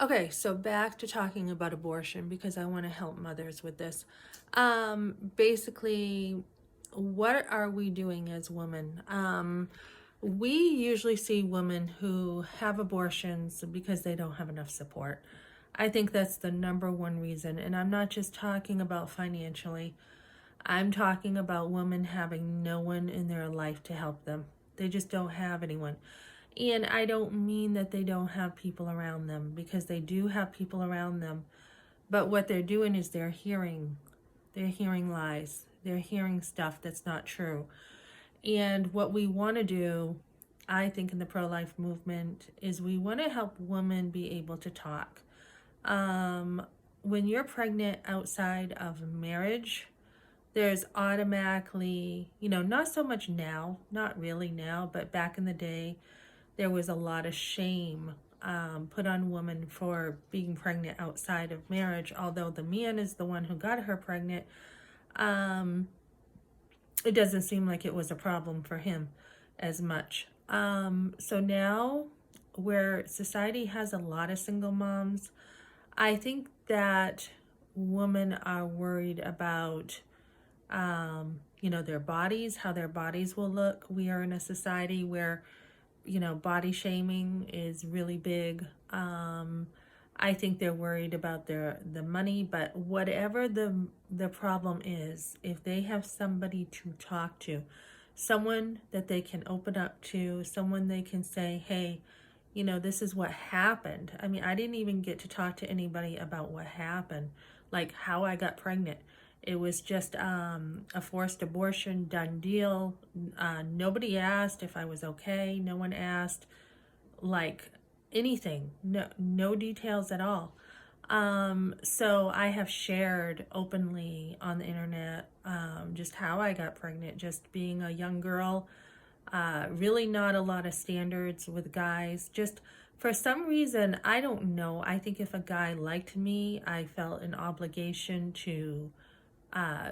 Okay, so back to talking about abortion because I want to help mothers with this. Basically, what are we doing as women? We usually see women who have abortions because they don't have enough support. I think that's the number one reason. And I'm not just talking about financially, I'm talking about women having no one in their life to help them. They just don't have anyone. And I don't mean that they don't have people around them because they do have people around them. But what they're doing is they're hearing lies. They're hearing stuff that's not true. And what we want to do, I think, in the pro life movement is we want to help women be able to talk. Um, when you're pregnant outside of marriage, there's automatically, not so much now, not really now, but back in the day, there was a lot of shame put on women for being pregnant outside of marriage. Although the man is the one who got her pregnant, um, it doesn't seem like it was a problem for him as much. So now, where society has a lot of single moms, I think that women are worried about their bodies, how their bodies will look. We are in a society where body shaming is really big. I think they're worried about the money, but whatever the problem is, if they have somebody to talk to, someone that they can open up to, someone they can say, hey, this is what happened. I mean, I didn't even get to talk to anybody about what happened, like how I got pregnant. It was just a forced abortion, done deal. Nobody asked if I was okay. No one asked like anything. No details at all. So I have shared openly on the internet just how I got pregnant, just being a young girl. Really not a lot of standards with guys. Just for some reason, I don't know. I think if a guy liked me, I felt an obligation to uh,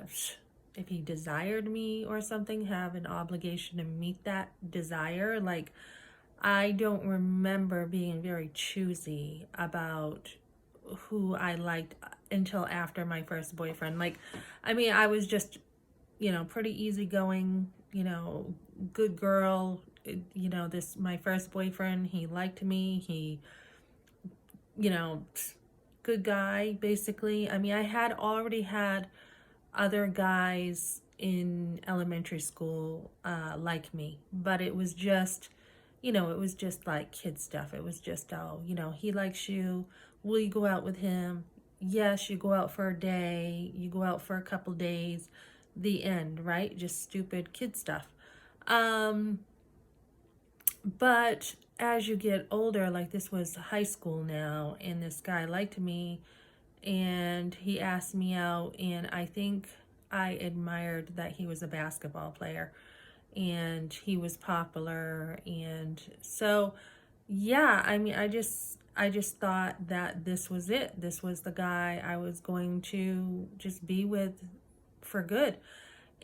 if he desired me or something, have an obligation to meet that desire. Like, I don't remember being very choosy about who I liked until after my first boyfriend. Like, I mean, I was just, pretty easygoing, good girl. This, my first boyfriend, he liked me. He, you know, good guy, basically. I mean, I had already had other guys in elementary school like me, but it was just, it was just like kid stuff. It was just, oh, he likes you. Will you go out with him? Yes, you go out for a day, you go out for a couple days, the end, right? Just stupid kid stuff. Um, but as you get older, like this was high school now, and this guy liked me and he asked me out, and I think I admired that he was a basketball player and he was popular. And so yeah, I mean, I just thought that this was it. This was the guy I was going to just be with for good.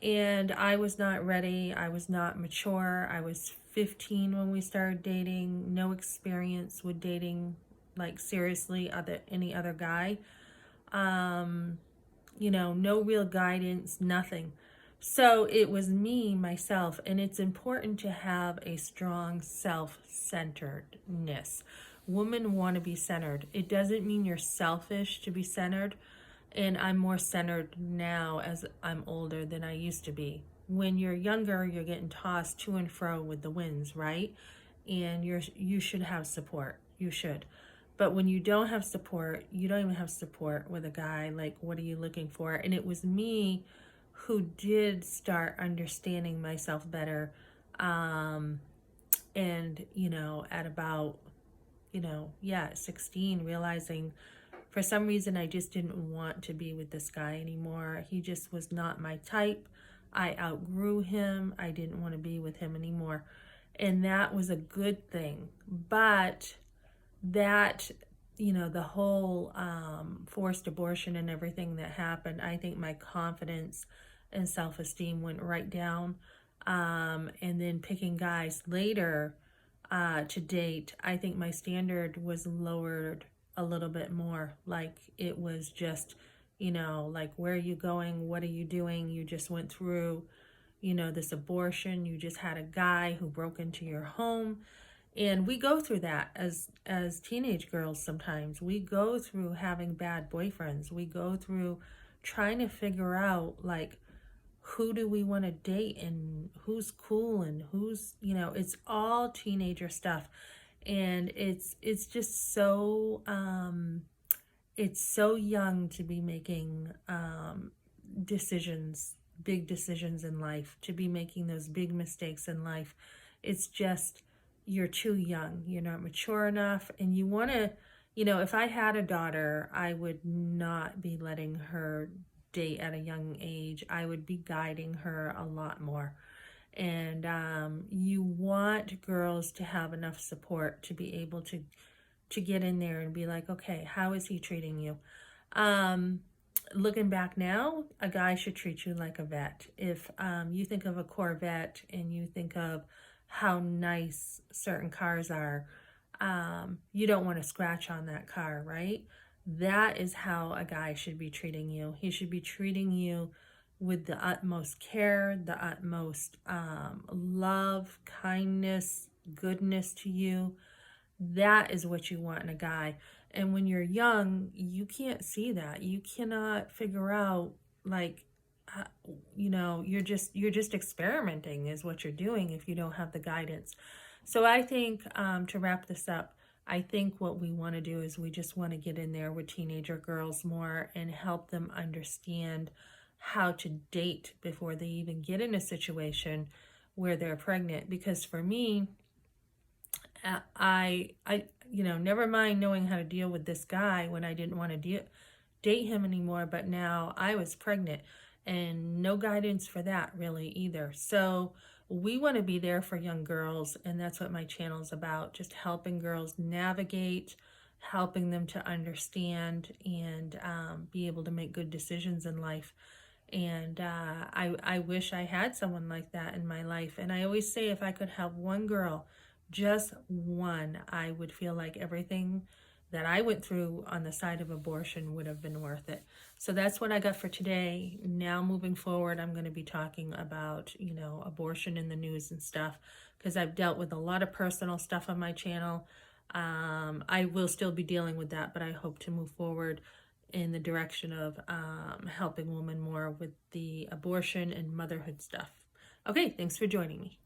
And I was not ready. I was not mature. I was 15 when we started dating. No experience with dating, like seriously, any other guy. um, no real guidance, nothing. So it was me, myself, and it's important to have a strong self centeredness. Women want to be centered. It doesn't mean you're selfish to be centered, and I'm more centered now as I'm older than I used to be. When you're younger, you're getting tossed to and fro with the winds, right? And you should have support. You should. But when you don't have support, you don't even have support with a guy. Like, what are you looking for? And it was me who did start understanding myself better. Um, and, at about, yeah, 16, realizing for some reason I just didn't want to be with this guy anymore. He just was not my type. I outgrew him. I didn't want to be with him anymore. And that was a good thing. But that, the whole forced abortion and everything that happened, I think my confidence and self-esteem went right down. And then picking guys later to date, I think my standard was lowered a little bit more. Like it was just, you know, like, where are you going? What are you doing? You just went through, you know, this abortion. You just had a guy who broke into your home. And we go through that as teenage girls sometimes. We go through having bad boyfriends. We go through trying to figure out, like, who do we want to date and who's cool and who's, you know, it's all teenager stuff. And it's just so it's so young to be making decisions, big decisions in life, to be making those big mistakes in life. It's just, you're too young, you're not mature enough, and you want to, you know, if I had a daughter, I would not be letting her date at a young age. I would be guiding her a lot more. And you want girls to have enough support to be able to get in there and be like, okay, how is he treating you? Looking back now, a guy should treat you like a vet. If you think of a Corvette and you think of how nice certain cars are, you don't want to scratch on that car, right? That is how a guy should be treating you. He should be treating you with the utmost care, the utmost love, kindness, goodness to you. That is what you want in a guy. And when you're young, you can't see that. You cannot figure out, like, you know, you're just experimenting is what you're doing if you don't have the guidance. So I think, to wrap this up, I think what we want to do is we just want to get in there with teenager girls more and help them understand how to date before they even get in a situation where they're pregnant. Because for me, I, you know, never mind knowing how to deal with this guy when I didn't want to date him anymore, but now I was pregnant and no guidance for that really either. So we want to be there for young girls, and that's what my channel is about, just helping girls navigate, helping them to understand and be able to make good decisions in life. And I wish I had someone like that in my life. And I always say, if I could help one girl, just one, I would feel like everything that I went through on the side of abortion would have been worth it. So that's what I got for today. Now moving forward, I'm going to be talking about, you know, abortion in the news and stuff, because I've dealt with a lot of personal stuff on my channel. I will still be dealing with that, but I hope to move forward in the direction of helping women more with the abortion and motherhood stuff. Okay, thanks for joining me.